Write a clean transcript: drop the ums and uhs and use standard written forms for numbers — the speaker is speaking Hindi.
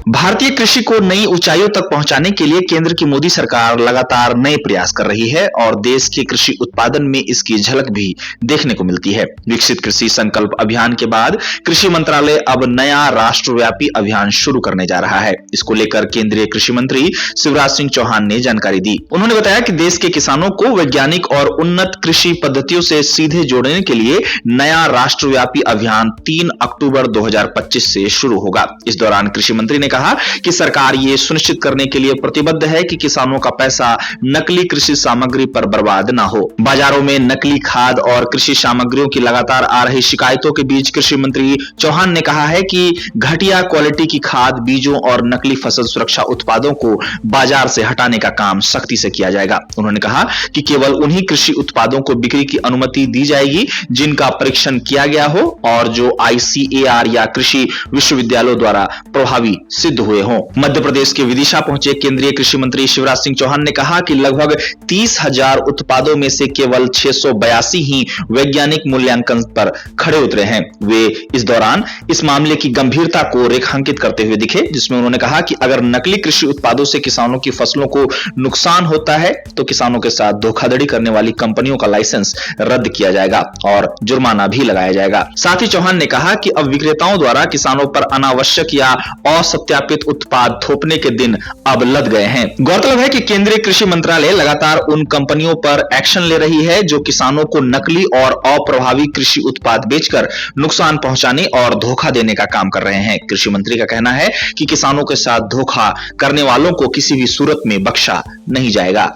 भारतीय कृषि को नई ऊंचाइयों तक पहुंचाने के लिए केंद्र की मोदी सरकार लगातार नए प्रयास कर रही है और देश के कृषि उत्पादन में इसकी झलक भी देखने को मिलती है। विकसित कृषि संकल्प अभियान के बाद कृषि मंत्रालय अब नया राष्ट्रव्यापी अभियान शुरू करने जा रहा है। इसको लेकर केंद्रीय कृषि मंत्री शिवराज सिंह चौहान ने जानकारी दी। उन्होंने बताया कि देश के किसानों को वैज्ञानिक और उन्नत कृषि पद्धतियों से सीधे जोड़ने के लिए नया राष्ट्रव्यापी अभियान 3 अक्टूबर 2025 से शुरू होगा। इस दौरान कृषि मंत्री ने कहा कि सरकार ये सुनिश्चित करने के लिए प्रतिबद्ध है कि किसानों का पैसा नकली कृषि सामग्री पर बर्बाद ना हो। बाजारों में नकली खाद और कृषि सामग्रियों की लगातार आ रही शिकायतों के बीच कृषि मंत्री चौहान ने कहा है कि घटिया क्वालिटी की खाद, बीजों और नकली फसल सुरक्षा उत्पादों को बाजार से हटाने का काम सख्ती से किया जाएगा। उन्होंने कहा कि केवल उन्हीं कृषि उत्पादों को बिक्री की अनुमति दी जाएगी जिनका परीक्षण किया गया हो और जो ICAR या कृषि विश्वविद्यालयों द्वारा प्रभावी सिद्ध हुए हों। मध्य प्रदेश के विदिशा पहुंचे केंद्रीय कृषि मंत्री शिवराज सिंह चौहान ने कहा कि लगभग 30,000 उत्पादों में से केवल 682 ही वैज्ञानिक मूल्यांकन पर खड़े उतरे हैं। वे इस दौरान इस मामले की गंभीरता को रेखांकित करते हुए दिखे, जिसमें उन्होंने कहा कि अगर नकली कृषि उत्पादों से किसानों की फसलों को नुकसान होता है तो किसानों के साथ धोखाधड़ी करने वाली कंपनियों का लाइसेंस रद्द किया जाएगा और जुर्माना भी लगाया जाएगा। साथ ही चौहान ने कहा कि अब विक्रेताओं द्वारा किसानों पर अनावश्यक या असत्यापित उत्पाद थोपने के दिन अब लद गए हैं। गौरतलब है कि केंद्रीय कृषि मंत्रालय लगातार उन कंपनियों पर एक्शन ले रही है जो किसानों को नकली और अप्रभावी कृषि उत्पाद बेचकर नुकसान पहुंचाने और धोखा देने का काम कर रहे हैं। कृषि मंत्री का कहना है कि किसानों के साथ धोखा करने वालों को किसी भी सूरत में बख्शा नहीं जाएगा।